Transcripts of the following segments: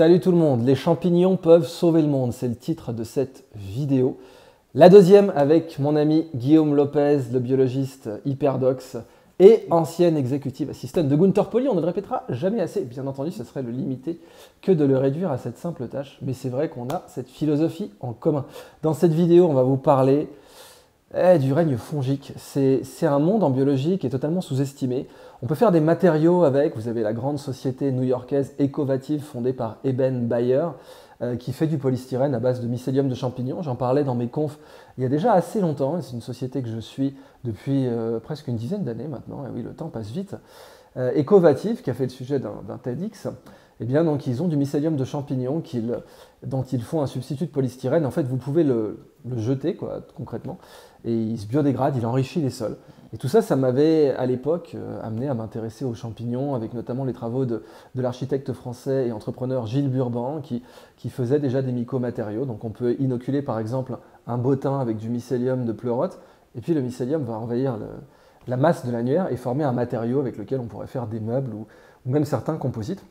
Salut tout le monde, les champignons peuvent sauver le monde, c'est le titre de cette vidéo. La deuxième avec mon ami Guillaume Lopez, le biologiste hyperdox et ancienne executive assistant de Gunther Pauli. On ne le répétera jamais assez, bien entendu, ce serait le limiter que de le réduire à cette simple tâche. Mais c'est vrai qu'on a cette philosophie en commun. Dans cette vidéo, on va vous parler du règne fongique. C'est un monde en biologie qui est totalement sous-estimé. On peut faire des matériaux avec, vous avez la grande société new-yorkaise Ecovative fondée par Eben Bayer qui fait du polystyrène à base de mycélium de champignons. J'en parlais dans mes confs il y a déjà assez longtemps. C'est une société que je suis depuis presque une dizaine d'années maintenant. Et oui, le temps passe vite. Ecovative, qui a fait le sujet d'un TEDx, eh bien, donc, ils ont du mycélium de champignons dont ils font un substitut de polystyrène. En fait, vous pouvez le jeter concrètement et il se biodégrade, il enrichit les sols. Et tout ça, ça m'avait à l'époque amené à m'intéresser aux champignons, avec notamment les travaux de l'architecte français et entrepreneur Gilles Burban, qui faisait déjà des mycomatériaux. Donc on peut inoculer par exemple un bottin avec du mycélium de pleurote, et puis le mycélium va envahir la masse de l'annuaire et former un matériau avec lequel on pourrait faire des meubles ou même certains composites.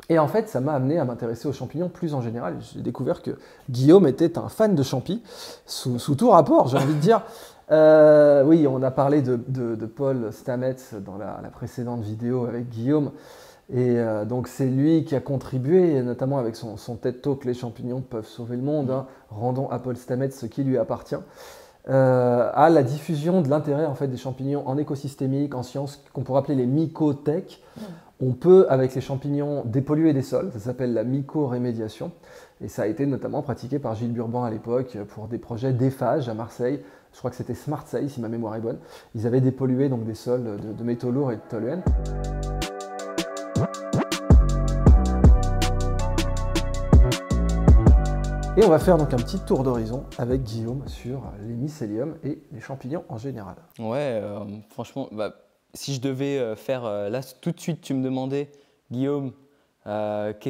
Et en fait, ça m'a amené à m'intéresser aux champignons plus en général. J'ai découvert que Guillaume était un fan de champi, sous tout rapport, j'ai envie de dire. Oui, on a parlé de Paul Stamets dans la précédente vidéo avec Guillaume. Et donc c'est lui qui a contribué, notamment avec son TED Talk « Les champignons peuvent sauver le monde », rendons à Paul Stamets ce qui lui appartient, à la diffusion de l'intérêt en fait, des champignons en écosystémique, en sciences, qu'on pourrait appeler les mycotech. On peut, avec les champignons, dépolluer des sols, ça s'appelle la mycorémédiation. Et ça a été notamment pratiqué par Gilles Burban à l'époque pour des projets d'EFAGE à Marseille. Je crois que c'était Smartseille, si ma mémoire est bonne. Ils avaient dépollué donc, des sols de métaux lourds et de toluène. Et on va faire donc un petit tour d'horizon avec Guillaume sur les mycéliums et les champignons en général. Ouais, franchement, si je devais faire, là tout de suite tu me demandais, Guillaume,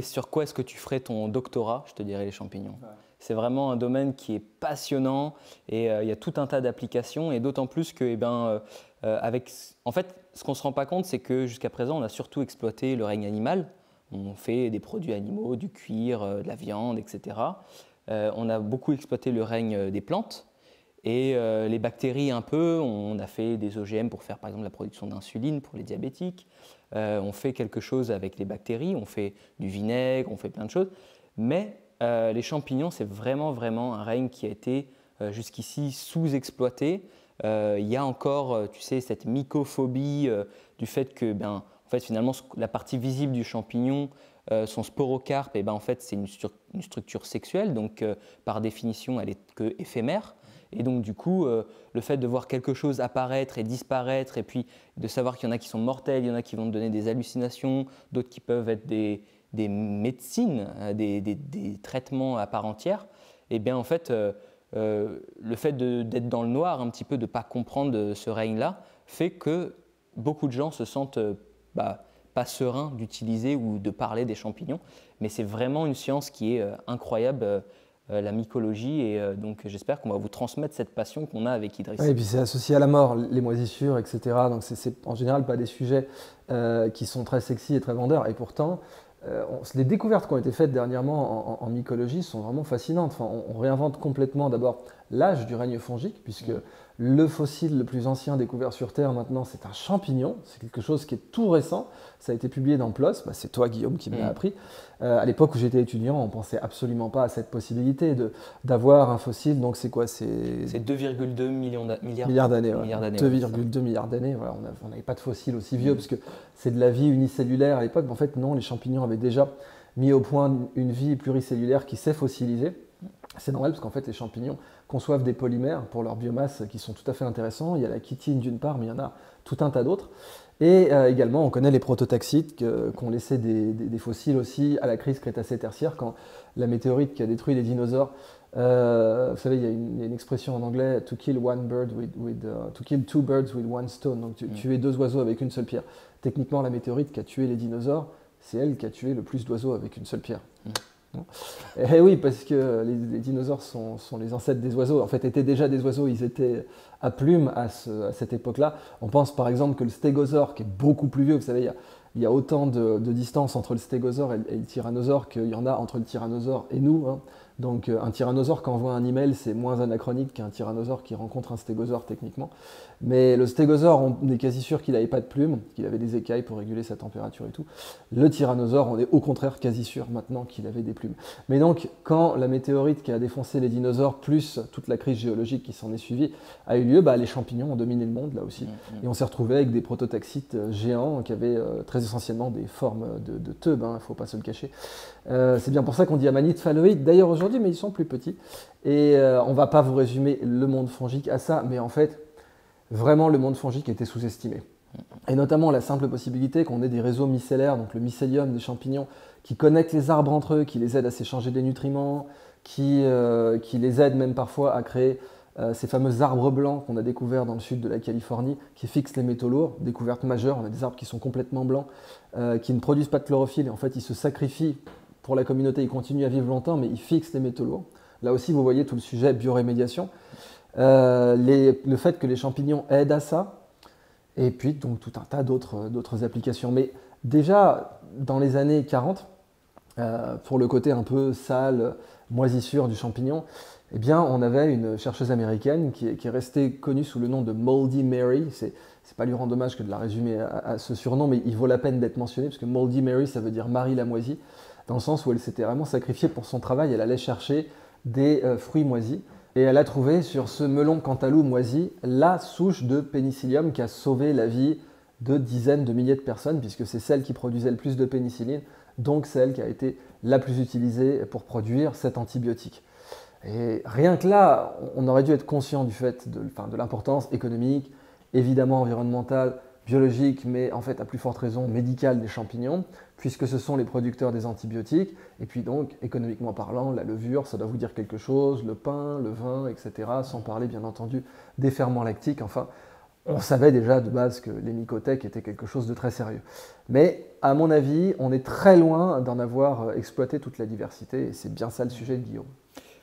sur quoi est-ce que tu ferais ton doctorat? Je te dirais les champignons. Ouais. C'est vraiment un domaine qui est passionnant et il y a tout un tas d'applications et d'autant plus que, en fait, ce qu'on ne se rend pas compte, c'est que jusqu'à présent, on a surtout exploité le règne animal. On fait des produits animaux, du cuir, de la viande, etc. On a beaucoup exploité le règne des plantes. Et les bactéries un peu, on a fait des OGM pour faire par exemple la production d'insuline pour les diabétiques. On fait quelque chose avec les bactéries, on fait du vinaigre, on fait plein de choses. Mais les champignons, c'est vraiment un règne qui a été jusqu'ici sous-exploité. Il y a encore, tu sais, cette mycophobie du fait que, en fait, finalement, la partie visible du champignon, son sporocarpe, en fait, c'est une structure sexuelle, donc par définition, elle est que éphémère. Et donc du coup, le fait de voir quelque chose apparaître et disparaître, et puis de savoir qu'il y en a qui sont mortels, il y en a qui vont te donner des hallucinations, d'autres qui peuvent être des médecines, des traitements à part entière, et bien en fait, le fait d'être dans le noir, un petit peu de ne pas comprendre ce règne-là, fait que beaucoup de gens se sentent pas sereins d'utiliser ou de parler des champignons, mais c'est vraiment une science qui est incroyable, la mycologie, et donc j'espère qu'on va vous transmettre cette passion qu'on a avec Idriss. Oui, et puis c'est associé à la mort, les moisissures, etc. Donc c'est en général pas des sujets qui sont très sexy et très vendeurs, et pourtant les découvertes qui ont été faites dernièrement en mycologie sont vraiment fascinantes. Enfin, on réinvente complètement d'abord l'âge du règne fongique, puisque le fossile le plus ancien découvert sur Terre maintenant, c'est un champignon. C'est quelque chose qui est tout récent. Ça a été publié dans PLOS. C'est toi, Guillaume, qui me l'as appris. À l'époque où j'étais étudiant, on ne pensait absolument pas à cette possibilité d'avoir un fossile. Donc c'est quoi? C'est 2,2 milliards d'années. 2,2 milliards d'années. Voilà, on n'avait pas de fossile aussi vieux, parce que c'est de la vie unicellulaire à l'époque. Mais en fait, non, les champignons avaient déjà mis au point une vie pluricellulaire qui s'est fossilisée. C'est normal parce qu'en fait les champignons conçoivent des polymères pour leur biomasse qui sont tout à fait intéressants. Il y a la chitine d'une part, mais il y en a tout un tas d'autres. Et également on connaît les prototaxites qui ont laissé des fossiles aussi à la crise Crétacé-Tertiaire, quand la météorite qui a détruit les dinosaures. Vous savez, il y a une expression en anglais, to kill two birds with one stone, donc tuer deux oiseaux avec une seule pierre. Techniquement, la météorite qui a tué les dinosaures, c'est elle qui a tué le plus d'oiseaux avec une seule pierre. Et oui, parce que les dinosaures sont les ancêtres des oiseaux. En fait, étaient déjà des oiseaux, ils étaient à plumes à cette époque-là. On pense par exemple que le stégosaure, qui est beaucoup plus vieux, vous savez, il y a autant de distance entre le stégosaure et le tyrannosaure qu'il y en a entre le tyrannosaure et nous, hein. Donc un tyrannosaure qui envoie un email, c'est moins anachronique qu'un tyrannosaure qui rencontre un stégosaure techniquement. Mais le stégosaure, on est quasi sûr qu'il n'avait pas de plumes, qu'il avait des écailles pour réguler sa température et tout. Le tyrannosaure, on est au contraire quasi sûr maintenant qu'il avait des plumes. Mais donc, quand la météorite qui a défoncé les dinosaures, plus toute la crise géologique qui s'en est suivie, a eu lieu, les champignons ont dominé le monde là aussi. Et on s'est retrouvé avec des prototaxites géants qui avaient très essentiellement des formes de teubes, il ne faut pas se le cacher. C'est bien pour ça qu'on dit amanite phalloïde d'ailleurs aujourd'hui, mais ils sont plus petits. Et on ne va pas vous résumer le monde fongique à ça, mais en fait, vraiment le monde fongique était sous-estimé. Et notamment la simple possibilité qu'on ait des réseaux mycellaires, donc le mycélium des champignons, qui connectent les arbres entre eux, qui les aident à s'échanger des nutriments, qui les aident même parfois à créer ces fameux arbres blancs qu'on a découverts dans le sud de la Californie, qui fixent les métaux lourds, découverte majeure. On a des arbres qui sont complètement blancs, qui ne produisent pas de chlorophylle, et en fait ils se sacrifient pour la communauté, ils continuent à vivre longtemps, mais ils fixent les métaux lourds. Là aussi, vous voyez tout le sujet biorémédiation. Le fait que les champignons aident à ça, et puis donc tout un tas d'autres applications. Mais déjà, dans les années 40, pour le côté un peu sale, moisissure du champignon, eh bien, on avait une chercheuse américaine qui est restée connue sous le nom de Moldy Mary. C'est pas lui rendre hommage que de la résumer à ce surnom, mais il vaut la peine d'être mentionné, parce que Moldy Mary, ça veut dire Marie la moisie, dans le sens où elle s'était vraiment sacrifiée pour son travail. Elle allait chercher des fruits moisis, et elle a trouvé sur ce melon cantaloupe moisi la souche de pénicillium qui a sauvé la vie de dizaines de milliers de personnes, puisque c'est celle qui produisait le plus de pénicilline, donc celle qui a été la plus utilisée pour produire cet antibiotique. Et rien que là, on aurait dû être conscient du fait de l'importance économique, évidemment environnementale, biologique, mais en fait à plus forte raison médicale des champignons, puisque ce sont les producteurs des antibiotiques. Et puis donc, économiquement parlant, la levure, ça doit vous dire quelque chose, le pain, le vin, etc. Sans parler bien entendu des ferments lactiques. Enfin, on savait déjà de base que les mycothèques étaient quelque chose de très sérieux. Mais à mon avis, on est très loin d'en avoir exploité toute la diversité, et c'est bien ça le sujet de Guillaume.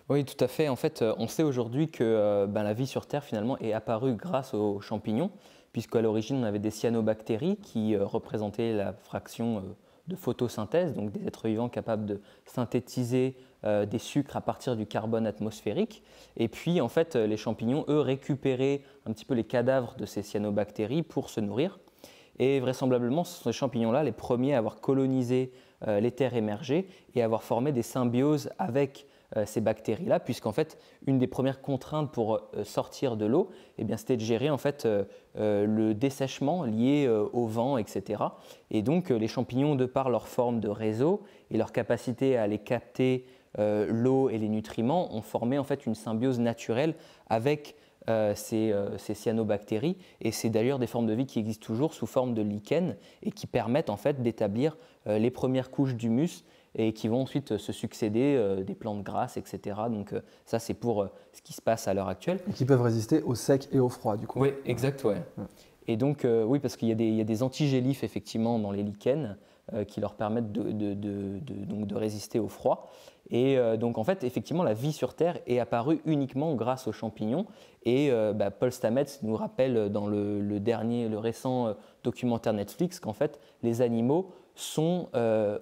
Oui, tout à fait. En fait, on sait aujourd'hui que la vie sur Terre, finalement, est apparue grâce aux champignons, puisqu'à l'origine, on avait des cyanobactéries qui représentaient la fraction de photosynthèse, donc des êtres vivants capables de synthétiser des sucres à partir du carbone atmosphérique. Et puis, en fait, les champignons, eux, récupéraient un petit peu les cadavres de ces cyanobactéries pour se nourrir. Et vraisemblablement, ce sont ces champignons-là les premiers à avoir colonisé les terres émergées et à avoir formé des symbioses avec ces bactéries-là, puisqu'en fait, une des premières contraintes pour sortir de l'eau, eh bien, c'était de gérer en fait, le dessèchement lié au vent, etc. Et donc, les champignons, de par leur forme de réseau et leur capacité à aller capter l'eau et les nutriments, ont formé en fait, une symbiose naturelle avec ces cyanobactéries. Et c'est d'ailleurs des formes de vie qui existent toujours sous forme de lichens et qui permettent en fait, d'établir les premières couches d'humus et qui vont ensuite se succéder des plantes grasses, etc. Donc ça, c'est pour ce qui se passe à l'heure actuelle. Et qui peuvent résister au sec et au froid, du coup. Oui, exact, ouais. Et donc, oui, parce qu'il y a des antigélifs, effectivement, dans les lichens qui leur permettent donc de résister au froid. Et donc, en fait, effectivement, la vie sur Terre est apparue uniquement grâce aux champignons. Et Paul Stamets nous rappelle dans le récent documentaire Netflix qu'en fait, les animaux sont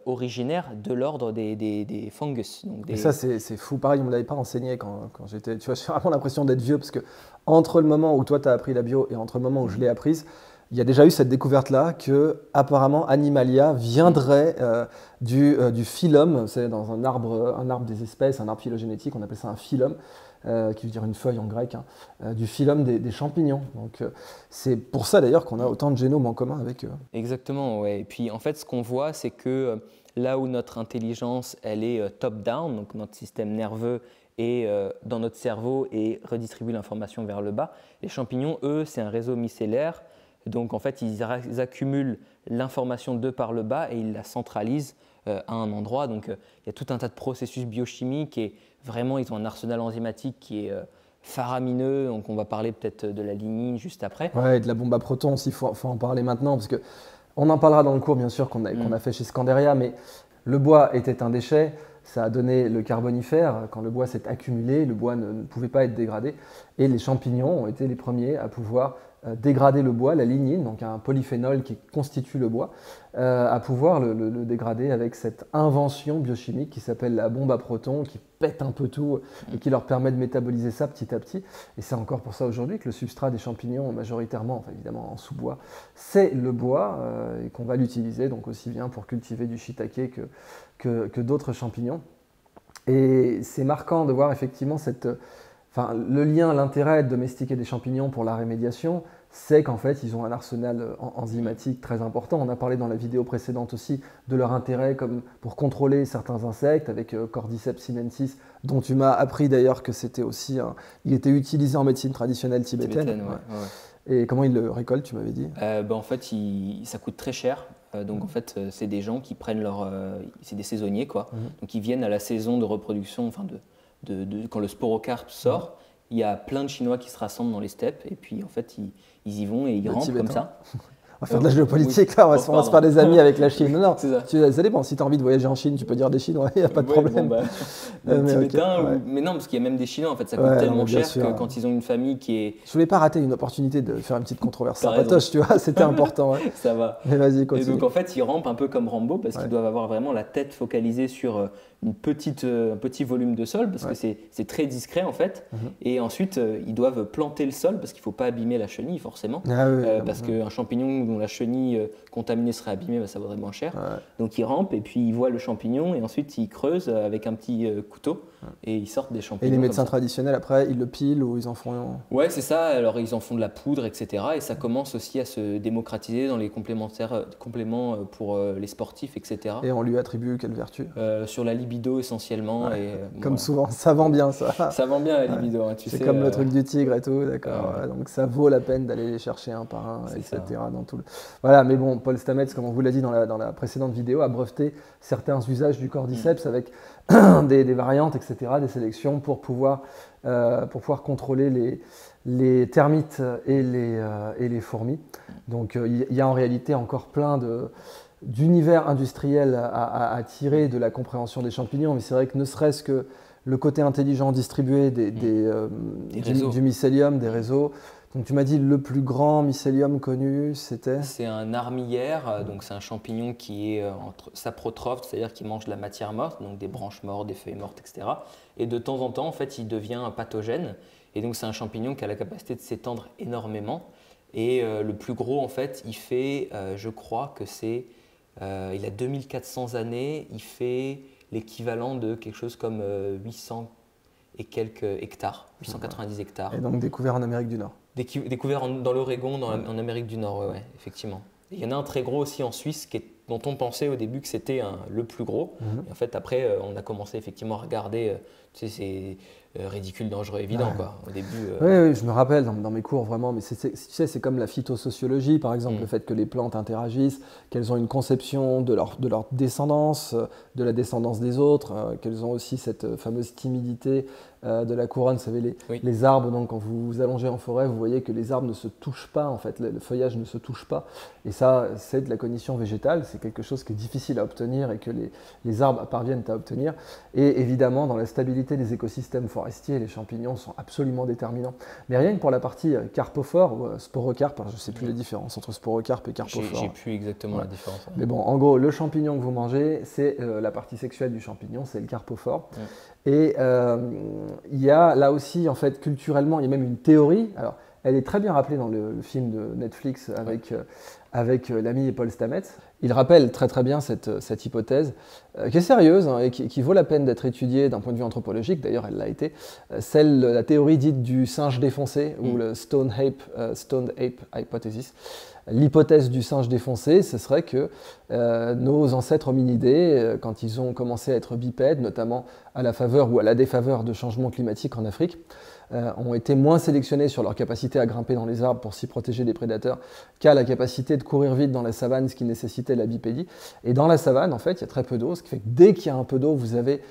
originaires de l'ordre des fungus. Donc Et ça, c'est fou. Pareil, on ne me l'avait pas enseigné quand j'étais… Tu vois, j'ai vraiment l'impression d'être vieux, parce que entre le moment où toi, tu as appris la bio et entre le moment où je l'ai apprise, il y a déjà eu cette découverte-là que, apparemment, Animalia viendrait du phylum, c'est dans un arbre des espèces, un arbre phylogénétique, on appelle ça un phylum, qui veut dire une feuille en grec, du phylum des champignons. Donc c'est pour ça d'ailleurs qu'on a autant de génomes en commun avec eux. Exactement, ouais. Et puis en fait, ce qu'on voit, c'est que là où notre intelligence, elle est top-down, donc notre système nerveux est dans notre cerveau et redistribue l'information vers le bas, les champignons, eux, c'est un réseau mycellaire. Donc en fait, ils accumulent l'information de par le bas et ils la centralisent à un endroit. Donc il y a tout un tas de processus biochimiques et vraiment, ils ont un arsenal enzymatique qui est faramineux. Donc on va parler peut-être de la lignine juste après. Ouais, et de la bombe à protons aussi, il faut en parler maintenant, parce que on en parlera dans le cours, bien sûr, qu'on a fait chez Scanderia, mais le bois était un déchet. Ça a donné le carbonifère. Quand le bois s'est accumulé, le bois ne pouvait pas être dégradé. Et les champignons ont été les premiers à pouvoir dégrader le bois, la lignine, donc un polyphénol qui constitue le bois, à pouvoir le dégrader avec cette invention biochimique qui s'appelle la bombe à protons, qui pète un peu tout et qui leur permet de métaboliser ça petit à petit. Et c'est encore pour ça aujourd'hui que le substrat des champignons, majoritairement, enfin évidemment en sous-bois, c'est le bois et qu'on va l'utiliser donc aussi bien pour cultiver du shiitake que d'autres champignons. Et c'est marquant de voir effectivement le lien, l'intérêt de domestiquer des champignons pour la rémédiation, c'est qu'en fait, ils ont un arsenal enzymatique très important. On a parlé dans la vidéo précédente aussi de leur intérêt comme pour contrôler certains insectes avec Cordyceps sinensis, dont tu m'as appris d'ailleurs que c'était aussi il était utilisé en médecine traditionnelle tibétaine. Ouais. Et comment ils le récoltent, tu m'avais dit? En fait, ça coûte très cher. Donc en fait, c'est des gens qui prennent c'est des saisonniers quoi. Donc ils viennent à la saison de reproduction, enfin quand le sporocarpe sort. Il y a plein de Chinois qui se rassemblent dans les steppes et puis en fait ils y vont et ils rentrent comme ça. On va faire de la géopolitique là, on va se faire des amis avec la Chine. Non, ça dépend, si tu as envie de voyager en Chine, tu peux dire des Chinois, il n'y a pas de problème. Tibétains, mais non, parce qu'il y a même des Chinois, en fait, ça coûte tellement cher que quand ils ont une famille qui est... Je voulais pas rater une opportunité de faire une petite controverse sympatoche, tu vois, c'était important. Ouais. Ça va. Mais vas-y, continue. Et donc en fait, ils rampent un peu comme Rambo, parce qu'ils doivent avoir vraiment la tête focalisée sur un petit volume de sol, parce que c'est très discret en fait. Et ensuite, ils doivent planter le sol, parce qu'il ne faut pas abîmer la chenille, forcément. Parce qu'un champignon dont la chenille contaminée serait abîmée, ça vaudrait moins cher. Donc ils rampent et puis ils voient le champignon et ensuite ils creusent avec un petit couteau et ils sortent des champignons. Et les médecins traditionnels après ils le pilent ou ils en font Ouais, c'est ça. Alors ils en font de la poudre, etc. Et ça commence aussi à se démocratiser dans les compléments pour les sportifs, etc. Et on lui attribue quelle vertu? Sur la libido essentiellement. Comme souvent, ça vend bien ça. Ça vend bien la libido, hein, tu sais. C'est comme le truc du tigre et tout, d'accord. Donc ça vaut la peine d'aller les chercher un par un, etc. Dans tout Voilà, mais bon, Paul Stamets, comme on vous l'a dit dans la précédente vidéo, a breveté certains usages du cordyceps avec des variantes, etc., des sélections pour pouvoir contrôler les termites et les fourmis. Donc il y a en réalité encore plein d'univers industriels à tirer de la compréhension des champignons, mais c'est vrai que ne serait-ce que le côté intelligent distribué du mycélium, des réseaux. Donc tu m'as dit le plus grand mycélium connu, c'était? C'est un armillère, donc c'est un champignon qui est saprotrophe, c'est-à-dire qui mange de la matière morte, donc des branches mortes, des feuilles mortes, etc. Et de temps en temps, en fait, il devient un pathogène. Et donc c'est un champignon qui a la capacité de s'étendre énormément. Et le plus gros, en fait, il fait, je crois que il a 2400 années, il fait l'équivalent de quelque chose comme 800 et quelques hectares, 890 hectares. Et donc découvert en Amérique du Nord. Découvert dans l'Oregon, en Amérique du Nord, ouais, effectivement. Et il y en a un très gros aussi en Suisse dont on pensait au début que c'était le plus gros. Et en fait, après, on a commencé effectivement à regarder, tu sais, c'est ridicule, dangereux, évident, quoi, au début. Oui, je me rappelle dans mes cours, vraiment, mais tu sais, c'est comme la phytosociologie, par exemple, le fait que les plantes interagissent, qu'elles ont une conception de leur descendance, de la descendance des autres, qu'elles ont aussi cette fameuse timidité de la couronne. Vous savez, les arbres, donc, quand vous vous allongez en forêt, vous voyez que les arbres ne se touchent pas, en fait, le feuillage ne se touche pas. Et ça, c'est de la cognition végétale, c'est quelque chose qui est difficile à obtenir et que les arbres parviennent à obtenir. Et évidemment, dans la stabilité des écosystèmes forestiers, les champignons sont absolument déterminants. Mais rien que pour la partie carpophore ou sporocarpe, je ne sais plus la différence entre sporocarpe et carpophore. J'ai plus exactement la différence. Ouais. Mais bon, en gros, le champignon que vous mangez, c'est la partie sexuelle du champignon, c'est le carpophore. Et il y a là aussi, en fait, culturellement, il y a même une théorie. Alors, elle est très bien rappelée dans le film de Netflix avec l'ami Paul Stamets. Il rappelle très très bien cette hypothèse qui est sérieuse et qui vaut la peine d'être étudiée d'un point de vue anthropologique, d'ailleurs elle l'a été, la théorie dite du singe défoncé ou le Stone Ape Hypothesis. L'hypothèse du singe défoncé, ce serait que nos ancêtres hominidés, quand ils ont commencé à être bipèdes, notamment à la faveur ou à la défaveur de changements climatiques en Afrique, ont été moins sélectionnés sur leur capacité à grimper dans les arbres pour s'y protéger des prédateurs qu'à la capacité de courir vite dans la savane, ce qui nécessitait la bipédie. Et dans la savane, en fait, il y a très peu d'eau, ce qui fait que dès qu'il y a un peu d'eau, vous avez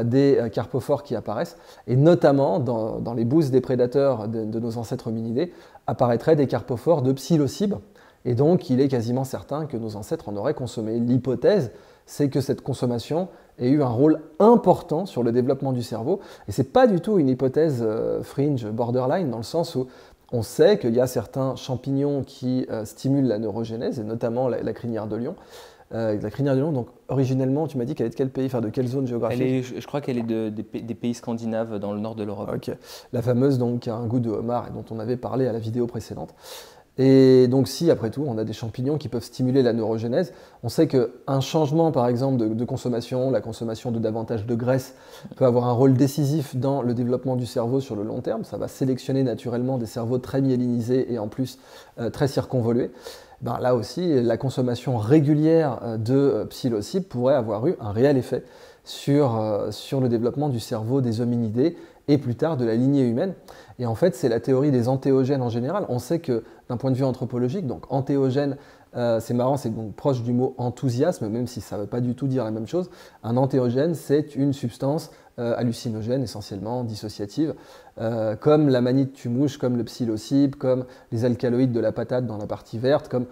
des carpophores qui apparaissent. Et notamment, dans les bousses des prédateurs de nos ancêtres hominidés, apparaîtraient des carpophores de psilocybe. Et donc, il est quasiment certain que nos ancêtres en auraient consommé. L'hypothèse, c'est que cette consommation ait eu un rôle important sur le développement du cerveau. Et ce n'est pas du tout une hypothèse fringe, borderline, dans le sens où On sait qu'il y a certains champignons qui stimulent la neurogénèse, et notamment la crinière de lion. La crinière de lion, donc originellement, tu m'as dit qu'elle est de quel pays, enfin de quelle zone géographique? Je crois qu'elle est des pays scandinaves dans le nord de l'Europe. Ok. La fameuse donc, qui a un goût de homard et dont on avait parlé à la vidéo précédente. Et donc si, après tout, on a des champignons qui peuvent stimuler la neurogénèse, on sait qu'un changement, par exemple, de consommation, la consommation de davantage de graisse, peut avoir un rôle décisif dans le développement du cerveau sur le long terme. Ça va sélectionner naturellement des cerveaux très myélinisés et en plus très circonvolués. Ben, là aussi, la consommation régulière de psilocybes pourrait avoir eu un réel effet sur le développement du cerveau des hominidés et plus tard de la lignée humaine. Et en fait, c'est la théorie des antéogènes en général. On sait que d'un point de vue anthropologique, donc antéogène, c'est marrant, c'est donc proche du mot enthousiasme, même si ça ne veut pas du tout dire la même chose. Un antéogène, c'est une substance hallucinogène, essentiellement dissociative, comme la manite tumouche, comme le psilocybe, comme les alcaloïdes de la patate dans la partie verte, comme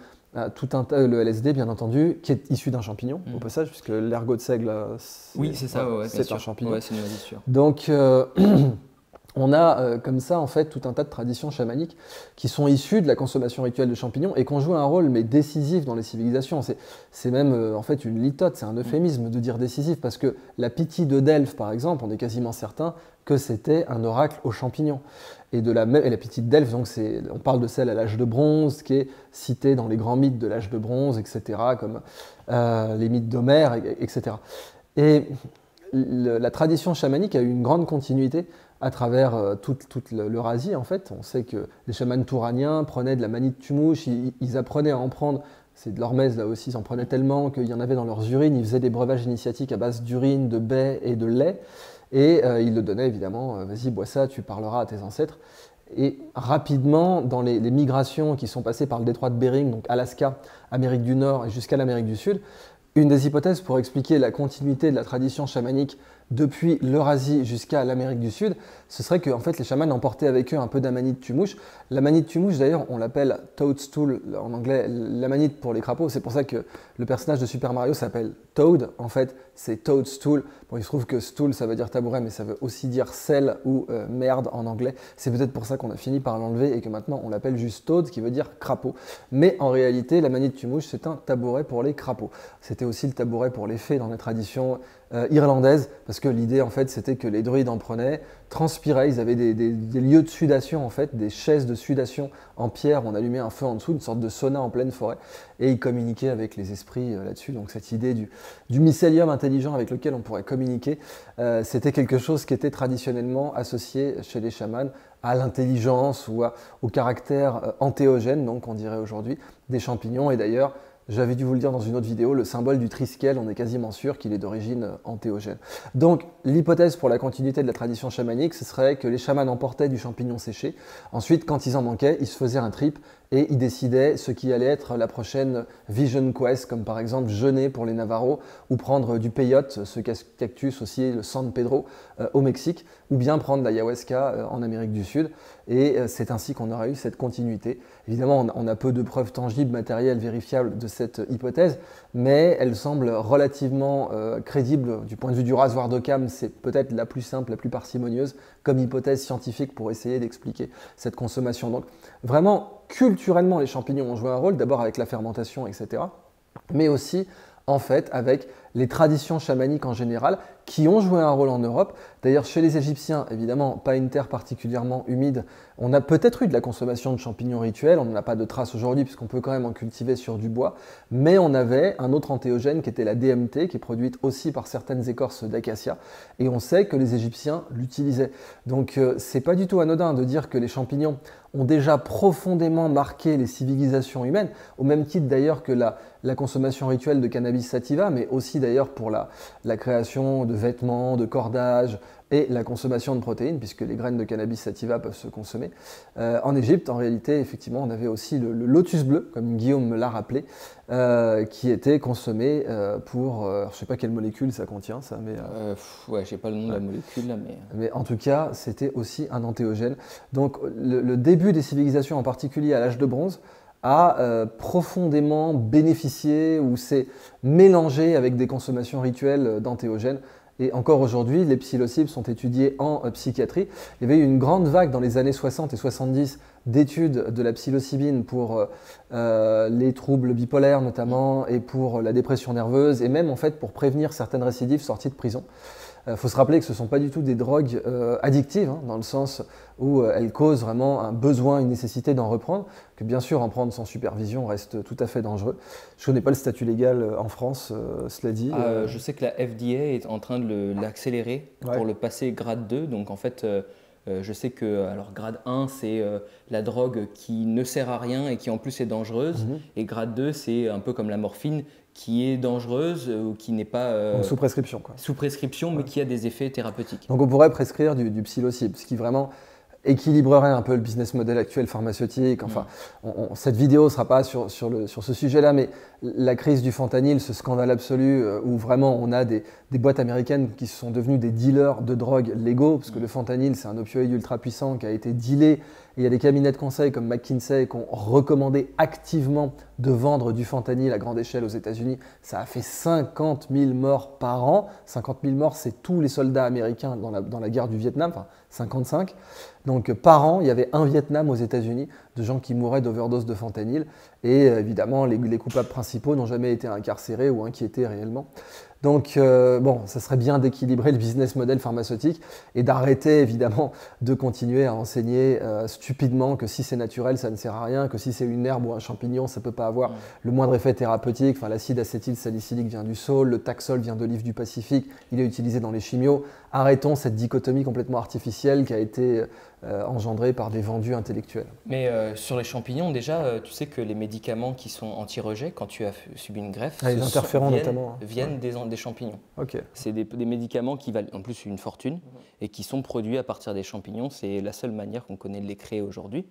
tout le LSD, bien entendu, qui est issu d'un champignon, au passage, puisque l'ergot de seigle, oui, c'est ça, c'est un champignon. Ouais, c'est une moisissure. Donc, on a comme ça en fait tout un tas de traditions chamaniques qui sont issues de la consommation rituelle de champignons et qui ont joué un rôle mais décisif dans les civilisations. C'est même en fait une litote, c'est un euphémisme de dire décisif parce que la Pythie de Delphes par exemple, on est quasiment certain que c'était un oracle aux champignons. Et la Pythie de Delphes, donc on parle de celle à l'âge de bronze qui est citée dans les grands mythes de l'âge de bronze, etc., comme les mythes d'Homère, etc. Et la tradition chamanique a eu une grande continuité à travers toute l'Eurasie, en fait. On sait que les chamans touraniens prenaient de la manite tumouche, ils apprenaient à en prendre, c'est de l'hormèse là aussi, ils en prenaient tellement qu'il y en avait dans leurs urines, ils faisaient des breuvages initiatiques à base d'urine, de baies et de lait, et ils le donnaient évidemment, vas-y, bois ça, tu parleras à tes ancêtres. Et rapidement, dans les migrations qui sont passées par le détroit de Bering, donc Alaska, Amérique du Nord et jusqu'à l'Amérique du Sud, une des hypothèses pour expliquer la continuité de la tradition chamanique depuis l'Eurasie jusqu'à l'Amérique du Sud, ce serait que en fait, les chamans emportaient avec eux un peu d'amanite tumouche. L'amanite tumouche, d'ailleurs, on l'appelle toadstool en anglais, l'amanite pour les crapauds. C'est pour ça que le personnage de Super Mario s'appelle Toad. En fait, c'est toadstool. Bon, il se trouve que stool, ça veut dire tabouret, mais ça veut aussi dire sel ou merde en anglais. C'est peut-être pour ça qu'on a fini par l'enlever et que maintenant on l'appelle juste toad, qui veut dire crapaud. Mais en réalité, l'amanite tumouche, c'est un tabouret pour les crapauds. C'était aussi le tabouret pour les fées dans la tradition irlandaise, parce que l'idée en fait c'était que les druides en prenaient, transpiraient, ils avaient des lieux de sudation en fait, des chaises de sudation en pierre, on allumait un feu en dessous, une sorte de sauna en pleine forêt, et ils communiquaient avec les esprits là-dessus. Donc cette idée du mycélium intelligent avec lequel on pourrait communiquer, c'était quelque chose qui était traditionnellement associé chez les chamans à l'intelligence ou au caractère antéogène, donc on dirait aujourd'hui, des champignons. Et d'ailleurs, j'avais dû vous le dire dans une autre vidéo, le symbole du triskel, on est quasiment sûr qu'il est d'origine antéogène. Donc l'hypothèse pour la continuité de la tradition chamanique, ce serait que les chamans emportaient du champignon séché. Ensuite, quand ils en manquaient, ils se faisaient un trip et ils décidaient ce qui allait être la prochaine vision quest, comme par exemple jeûner pour les Navarros ou prendre du peyote, ce cactus aussi, le San Pedro, au Mexique, ou bien prendre l'ayahuasca en Amérique du Sud. Et c'est ainsi qu'on aura eu cette continuité. Évidemment, on a peu de preuves tangibles, matérielles, vérifiables de cette hypothèse, mais elle semble relativement crédible du point de vue du rasoir d'Occam. C'est peut-être la plus simple, la plus parcimonieuse comme hypothèse scientifique pour essayer d'expliquer cette consommation. Donc vraiment, culturellement, les champignons ont joué un rôle, d'abord avec la fermentation, etc., mais aussi en fait avec les traditions chamaniques en général qui ont joué un rôle en Europe. D'ailleurs, chez les Égyptiens, évidemment, pas une terre particulièrement humide, on a peut-être eu de la consommation de champignons rituels, on n'en a pas de traces aujourd'hui puisqu'on peut quand même en cultiver sur du bois, mais on avait un autre antéogène qui était la DMT, qui est produite aussi par certaines écorces d'acacia, et on sait que les Égyptiens l'utilisaient. Donc c'est pas du tout anodin de dire que les champignons ont déjà profondément marqué les civilisations humaines, au même titre d'ailleurs que la consommation rituelle de cannabis sativa, mais aussi d'ailleurs pour la création de vêtements, de cordages et la consommation de protéines, puisque les graines de cannabis sativa peuvent se consommer. En Égypte, en réalité, effectivement, on avait aussi le lotus bleu, comme Guillaume me l'a rappelé, qui était consommé pour, je ne sais pas quelle molécule ça contient, ça, mais... ouais, je n'ai pas le nom de la molécule, là, mais... Mais en tout cas, c'était aussi un antéogène. Donc le début des civilisations, en particulier à l'âge de bronze, a profondément bénéficié ou s'est mélangé avec des consommations rituelles d'antéogènes. Et encore aujourd'hui, les psilocybes sont étudiés en psychiatrie. Il y avait eu une grande vague dans les années 60 et 70 d'études de la psilocybine pour les troubles bipolaires notamment et pour la dépression nerveuse et même en fait pour prévenir certaines récidives sorties de prison. Il faut se rappeler que ce ne sont pas du tout des drogues addictives, dans le sens où elles causent vraiment un besoin, une nécessité d'en reprendre, que bien sûr en prendre sans supervision reste tout à fait dangereux. Je ne connais pas le statut légal en France, cela dit. Je sais que la FDA est en train de l'accélérer pour le passer grade 2, donc en fait je sais que alors, grade 1 c'est la drogue qui ne sert à rien et qui en plus est dangereuse, et grade 2 c'est un peu comme la morphine qui est dangereuse ou qui n'est pas donc sous prescription, quoi. Sous prescription, mais qui a des effets thérapeutiques. Donc on pourrait prescrire du psilocybe, ce qui vraiment équilibrerait un peu le business model actuel pharmaceutique. Enfin, cette vidéo ne sera pas sur ce sujet-là, mais la crise du fentanyl, ce scandale absolu où vraiment on a des boîtes américaines qui sont devenues des dealers de drogue légaux, parce que le fentanyl, c'est un opioïde ultra puissant qui a été dealé. Et il y a des cabinets de conseil comme McKinsey qui ont recommandé activement de vendre du fentanyl à grande échelle aux États-Unis. Ça a fait 50 000 morts par an. 50 000 morts, c'est tous les soldats américains dans la guerre du Vietnam, enfin 55. Donc par an, il y avait un Vietnam aux États-Unis de gens qui mouraient d'overdose de fentanyl. Et évidemment, les coupables principaux n'ont jamais été incarcérés ou inquiétés réellement. Donc, ça serait bien d'équilibrer le business model pharmaceutique et d'arrêter évidemment de continuer à enseigner stupidement que si c'est naturel, ça ne sert à rien, que si c'est une herbe ou un champignon, ça ne peut pas avoir le moindre effet thérapeutique. Enfin, l'acide acétylsalicylique vient du saule, le Taxol vient d'olive du Pacifique, il est utilisé dans les chimios. Arrêtons cette dichotomie complètement artificielle qui a été engendrée par des vendus intellectuels. Mais sur les champignons, déjà, tu sais que les médicaments qui sont anti-rejet, quand tu as subi une greffe, les interférents notamment, viennent des champignons. Okay. C'est des médicaments qui valent en plus une fortune et qui sont produits à partir des champignons. C'est la seule manière qu'on connaît de les créer aujourd'hui.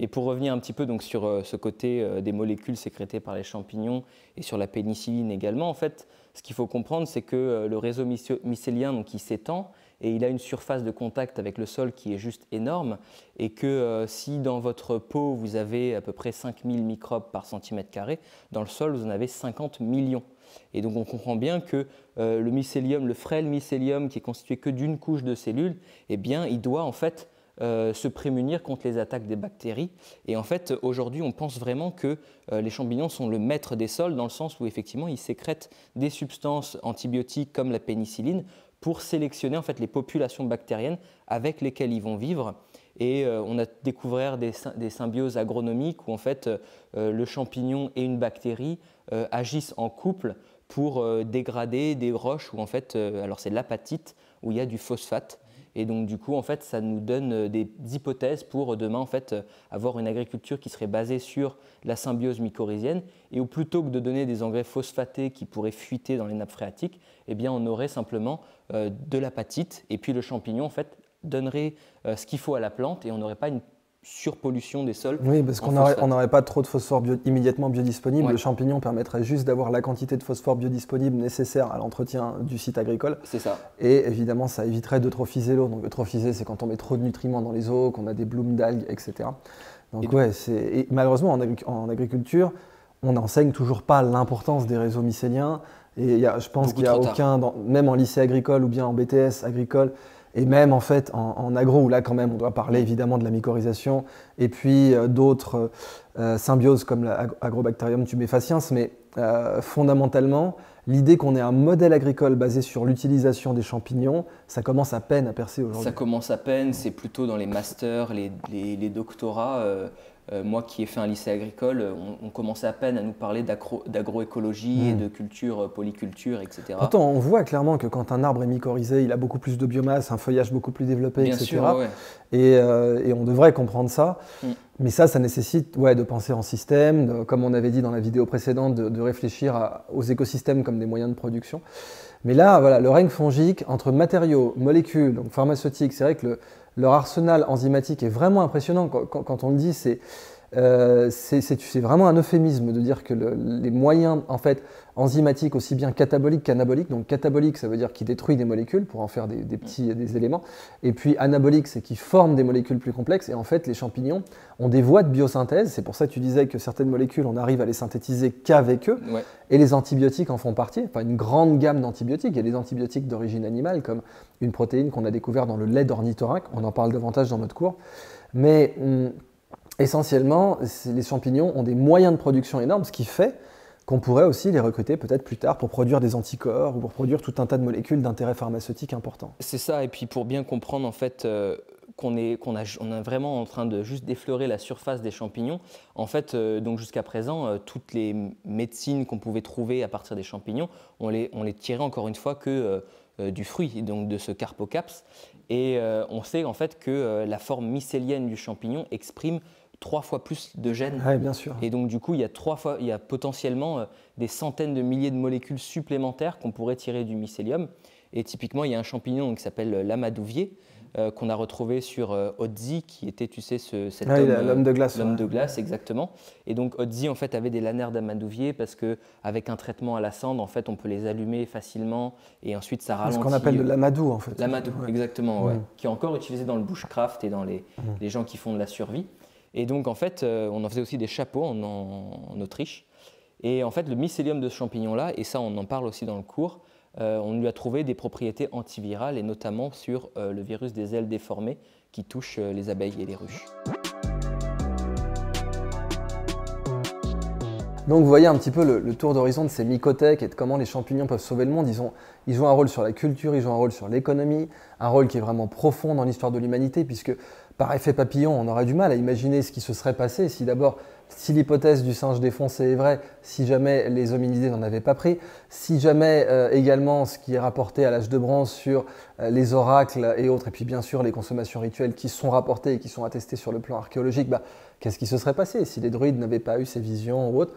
Et pour revenir un petit peu donc, sur ce côté des molécules sécrétées par les champignons et sur la pénicilline également, en fait, ce qu'il faut comprendre, c'est que le réseau mycélien donc, il s'étend et il a une surface de contact avec le sol qui est juste énorme, et que si dans votre peau vous avez à peu près 5000 microbes par centimètre carré, dans le sol vous en avez 50 millions. Et donc on comprend bien que le mycélium, le frêle mycélium qui est constitué que d'une couche de cellules, eh bien il doit en fait se prémunir contre les attaques des bactéries. Et en fait, aujourd'hui, on pense vraiment que les champignons sont le maître des sols, dans le sens où effectivement, ils sécrètent des substances antibiotiques comme la pénicilline pour sélectionner en fait les populations bactériennes avec lesquelles ils vont vivre. Et on a découvert des symbioses agronomiques où en fait le champignon et une bactérie agissent en couple pour dégrader des roches où en fait, alors c'est l'apatite, où il y a du phosphate. Et donc du coup, en fait, ça nous donne des hypothèses pour demain en fait, avoir une agriculture qui serait basée sur la symbiose mycorhizienne, et où plutôt que de donner des engrais phosphatés qui pourraient fuiter dans les nappes phréatiques, eh bien, on aurait simplement de l'apatite, et puis le champignon en fait, donnerait ce qu'il faut à la plante, et on n'aurait pas une surpollution des sols. Oui, parce qu'on n'aurait pas trop de phosphore immédiatement biodisponible. Ouais. Le champignon permettrait juste d'avoir la quantité de phosphore biodisponible nécessaire à l'entretien du site agricole. C'est ça. Et évidemment, ça éviterait d'eutrophiser l'eau. Donc eutrophiser, c'est quand on met trop de nutriments dans les eaux, qu'on a des blooms d'algues, etc. Donc et malheureusement, en agriculture, on n'enseigne toujours pas l'importance des réseaux mycéliens. Et je pense qu'il n'y a aucun, même en lycée agricole ou bien en BTS agricole, et même en fait en agro, où là quand même on doit parler évidemment de la mycorhisation, et puis d'autres symbioses comme l'Agrobacterium tumefaciens, mais fondamentalement, l'idée qu'on ait un modèle agricole basé sur l'utilisation des champignons, ça commence à peine à percer aujourd'hui. Ça commence à peine, c'est plutôt dans les masters, les doctorats. Moi qui ai fait un lycée agricole, on commençait à peine à nous parler d'agroécologie et de culture, polyculture, etc. Pourtant, on voit clairement que quand un arbre est mycorhizé, il a beaucoup plus de biomasse, un feuillage beaucoup plus développé, Bien etc. Sûr, ouais. Et on devrait comprendre ça. Mais ça nécessite de penser en système, comme on avait dit dans la vidéo précédente, de réfléchir aux écosystèmes comme des moyens de production. Mais là, voilà, le règne fongique, entre matériaux, molécules, donc pharmaceutiques, c'est vrai que leur arsenal enzymatique est vraiment impressionnant. Quand on le dit, c'est vraiment un euphémisme de dire que les moyens en fait, enzymatiques, aussi bien cataboliques qu'anaboliques, donc catabolique, ça veut dire qu'il détruit des molécules pour en faire des éléments, et puis anabolique, c'est qu'il forme des molécules plus complexes, et en fait les champignons ont des voies de biosynthèse, c'est pour ça que tu disais que certaines molécules, on arrive à les synthétiser qu'avec eux, et les antibiotiques en font partie, enfin une grande gamme d'antibiotiques. Il y a des antibiotiques d'origine animale, comme une protéine qu'on a découvert dans le lait d'ornithorynque, on en parle davantage dans notre cours, mais essentiellement, les champignons ont des moyens de production énormes, ce qui fait qu'on pourrait aussi les recruter peut-être plus tard pour produire des anticorps ou pour produire tout un tas de molécules d'intérêt pharmaceutique important. C'est ça, et puis pour bien comprendre en fait on est vraiment en train de juste d'effleurer la surface des champignons. En fait, donc jusqu'à présent, toutes les médecines qu'on pouvait trouver à partir des champignons, on les tirait encore une fois que du fruit, donc de ce Carpocaps. Et on sait en fait que la forme mycélienne du champignon exprime 3 fois plus de gènes. Oui, bien sûr. Et donc du coup, il y a potentiellement des centaines de milliers de molécules supplémentaires qu'on pourrait tirer du mycélium. Et typiquement, il y a un champignon qui s'appelle l'amadouvier, qu'on a retrouvé sur Otzi, qui était, tu sais, cet homme, l'homme de glace. L'homme de glace, exactement. Et donc Otzi, en fait, avait des lanaires d'amadouvier parce qu'avec un traitement à la cendre, en fait, on peut les allumer facilement et ensuite ça ralentit. Ce qu'on appelle de l'amadou, en fait. L'amadou, exactement, ouais. Qui est encore utilisé dans le bushcraft et dans les gens qui font de la survie. Et donc, en fait, on en faisait aussi des chapeaux en Autriche. Et en fait, le mycélium de ce champignon-là, et ça, on en parle aussi dans le cours, on lui a trouvé des propriétés antivirales et notamment sur le virus des ailes déformées qui touche les abeilles et les ruches. Donc vous voyez un petit peu le tour d'horizon de ces mycothèques et de comment les champignons peuvent sauver le monde. Ils jouent un rôle sur la culture, ils jouent un rôle sur l'économie, un rôle qui est vraiment profond dans l'histoire de l'humanité, puisque par effet papillon, on aurait du mal à imaginer ce qui se serait passé si l'hypothèse du singe défoncé est vraie, si jamais les hominidés n'en avaient pas pris, si jamais également ce qui est rapporté à l'âge de bronze sur les oracles et autres, et puis bien sûr les consommations rituelles qui sont rapportées et qui sont attestées sur le plan archéologique, qu'est-ce qui se serait passé si les druides n'avaient pas eu ces visions ou autres?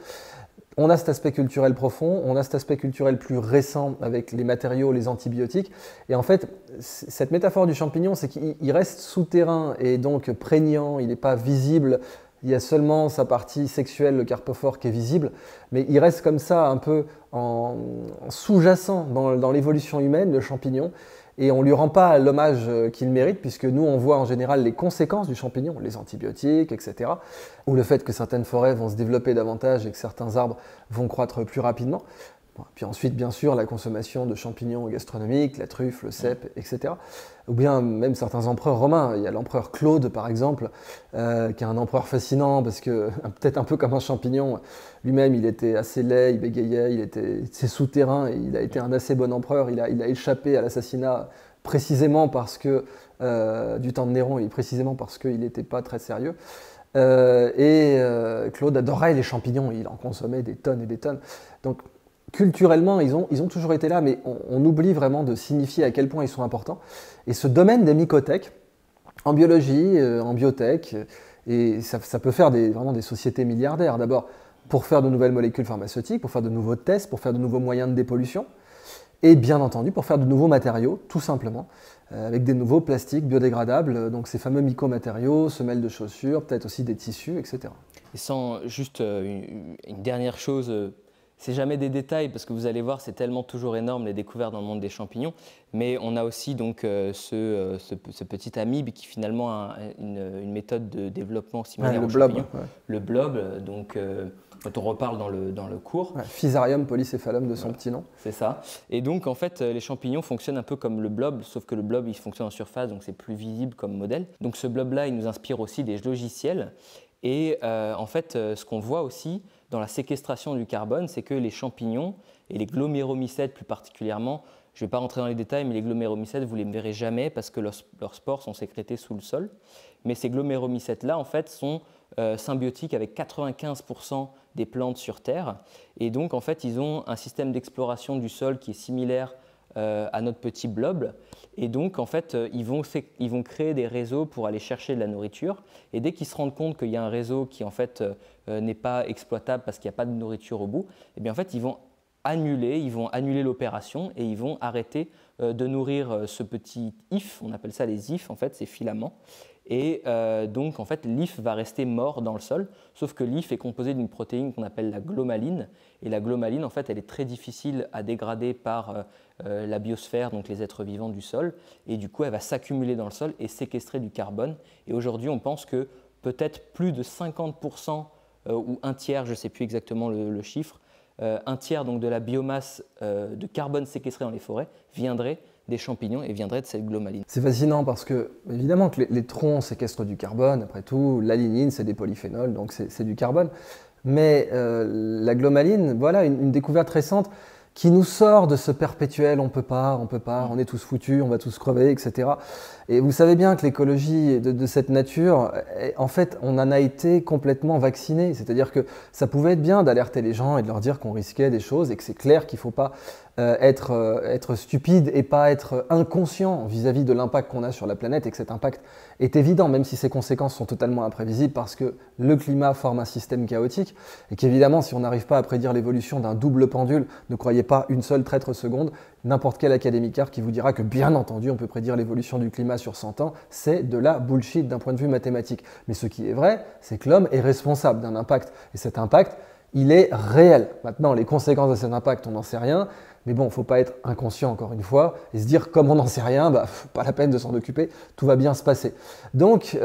On a cet aspect culturel profond, on a cet aspect culturel plus récent avec les matériaux, les antibiotiques. Et en fait, cette métaphore du champignon, c'est qu'il reste souterrain et donc prégnant, il n'est pas visible. Il y a seulement sa partie sexuelle, le carpophore, qui est visible, mais il reste comme ça un peu en sous-jacent dans l'évolution humaine, le champignon. Et on ne lui rend pas l'hommage qu'il mérite, puisque nous, on voit en général les conséquences du champignon, les antibiotiques, etc. Ou le fait que certaines forêts vont se développer davantage et que certains arbres vont croître plus rapidement. Bon, puis ensuite, bien sûr, la consommation de champignons gastronomiques, la truffe, le cèpe, etc. Ou bien même certains empereurs romains. Il y a l'empereur Claude, par exemple, qui est un empereur fascinant, parce que peut-être un peu comme un champignon, lui-même, il était assez laid, il bégayait, c'est souterrain, et il a été un assez bon empereur. Il a échappé à l'assassinat précisément parce que, du temps de Néron, et précisément parce qu'il n'était pas très sérieux. Claude adorait les champignons, il en consommait des tonnes et des tonnes. Donc, culturellement, ils ont toujours été là, mais on oublie vraiment de signifier à quel point ils sont importants. Et ce domaine des mycothèques, en biologie, en biotech, et ça peut faire vraiment des sociétés milliardaires. D'abord, pour faire de nouvelles molécules pharmaceutiques, pour faire de nouveaux tests, pour faire de nouveaux moyens de dépollution, et bien entendu pour faire de nouveaux matériaux, tout simplement, avec des nouveaux plastiques biodégradables, donc ces fameux mycomatériaux, semelles de chaussures, peut-être aussi des tissus, etc. Et sans juste une dernière chose, c'est jamais des détails parce que vous allez voir, c'est tellement toujours énorme les découvertes dans le monde des champignons, mais on a aussi donc ce petit amibe qui finalement a une méthode de développement similaire au champignon. Le blob, donc quand on reparle dans le cours. Fusarium polycéphalum de son petit nom. C'est ça. Et donc en fait, les champignons fonctionnent un peu comme le blob, sauf que le blob il fonctionne en surface, donc c'est plus visible comme modèle. Donc ce blob-là, il nous inspire aussi des logiciels. Et en fait, ce qu'on voit aussi dans la séquestration du carbone, c'est que les champignons et les gloméromycètes plus particulièrement, je ne vais pas rentrer dans les détails, mais les gloméromycètes, vous ne les verrez jamais parce que leurs spores sont sécrétés sous le sol. Mais ces gloméromycètes-là, en fait, sont symbiotiques avec 95% des plantes sur Terre. Et donc, en fait, ils ont un système d'exploration du sol qui est similaire à notre petit blob. Et donc, en fait, ils vont créer des réseaux pour aller chercher de la nourriture. Et dès qu'ils se rendent compte qu'il y a un réseau qui, en fait, n'est pas exploitable parce qu'il n'y a pas de nourriture au bout, eh bien, en fait, ils vont annuler l'opération et ils vont arrêter de nourrir ce petit if. On appelle ça les ifs, en fait, ces filaments. Et donc, en fait, l'if va rester mort dans le sol, sauf que l'if est composé d'une protéine qu'on appelle la glomaline. Et la glomaline, en fait, elle est très difficile à dégrader par la biosphère, donc les êtres vivants du sol. Et du coup, elle va s'accumuler dans le sol et séquestrer du carbone. Et aujourd'hui, on pense que peut-être plus de 50% ou un tiers, je ne sais plus exactement le chiffre, un tiers donc, de la biomasse de carbone séquestrée dans les forêts viendrait des champignons et viendrait de cette glomaline. C'est fascinant parce que, évidemment, que les troncs séquestrent du carbone, après tout, la lignine, c'est des polyphénols, donc c'est du carbone. Mais la glomaline, voilà, une découverte récente qui nous sort de ce perpétuel on peut pas, on est tous foutus, on va tous crever, etc. Et vous savez bien que l'écologie de cette nature, en fait, on en a été complètement vacciné. C'est-à-dire que ça pouvait être bien d'alerter les gens et de leur dire qu'on risquait des choses et que c'est clair qu'il ne faut pas être stupide et pas être inconscient vis-à-vis de l'impact qu'on a sur la planète et que cet impact est évident, même si ses conséquences sont totalement imprévisibles parce que le climat forme un système chaotique et qu'évidemment, si on n'arrive pas à prédire l'évolution d'un double pendule, ne croyez pas une seule traître seconde, n'importe quel académicard qui vous dira que bien entendu, on peut prédire l'évolution du climat sur 100 ans, c'est de la bullshit d'un point de vue mathématique. Mais ce qui est vrai, c'est que l'homme est responsable d'un impact et cet impact, il est réel. Maintenant, les conséquences de cet impact, on n'en sait rien. Mais bon, il ne faut pas être inconscient encore une fois et se dire comme on n'en sait rien, pas la peine de s'en occuper, tout va bien se passer. Donc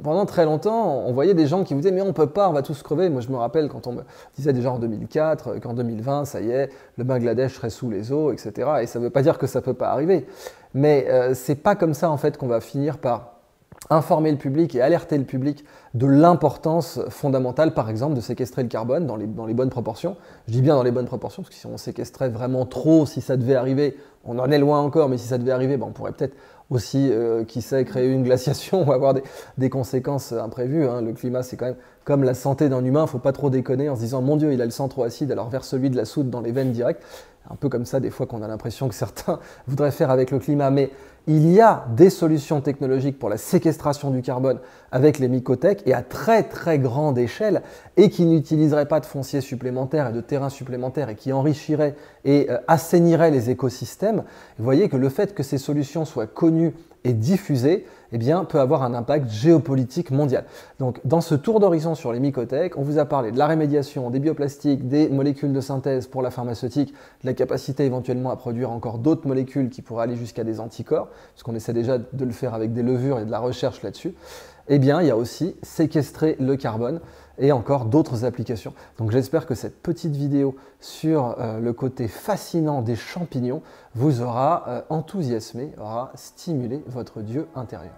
pendant très longtemps, on voyait des gens qui vous disaient mais on ne peut pas, on va tous crever. Moi je me rappelle quand on me disait déjà en 2004 qu'en 2020, ça y est, le Bangladesh serait sous les eaux, etc. Et ça ne veut pas dire que ça ne peut pas arriver. Mais c'est pas comme ça en fait qu'on va finir par informer le public et alerter le public de l'importance fondamentale, par exemple, de séquestrer le carbone dans les bonnes proportions. Je dis bien dans les bonnes proportions, parce que si on séquestrait vraiment trop, si ça devait arriver, on en est loin encore, mais si ça devait arriver, on pourrait peut-être aussi, qui sait, créer une glaciation ou avoir des conséquences imprévues. Hein. Le climat, c'est quand même comme la santé d'un humain, il ne faut pas trop déconner en se disant « Mon Dieu, il a le sang trop acide, alors verse-lui de la soude dans les veines directes ». Un peu comme ça, des fois, qu'on a l'impression que certains voudraient faire avec le climat. Mais il y a des solutions technologiques pour la séquestration du carbone avec les mycotech et à très très grande échelle et qui n'utiliseraient pas de foncier supplémentaire et de terrain supplémentaire et qui enrichiraient et assainiraient les écosystèmes. Vous voyez que le fait que ces solutions soient connues et diffusées, eh bien, peut avoir un impact géopolitique mondial. Donc, dans ce tour d'horizon sur les mycotech, on vous a parlé de la rémédiation, des bioplastiques, des molécules de synthèse pour la pharmaceutique, de la capacité éventuellement à produire encore d'autres molécules qui pourraient aller jusqu'à des anticorps, parce qu'on essaie déjà de le faire avec des levures et de la recherche là-dessus. Eh bien, il y a aussi séquestrer le carbone et encore d'autres applications. Donc j'espère que cette petite vidéo sur le côté fascinant des champignons vous aura enthousiasmé, aura stimulé votre Dieu intérieur.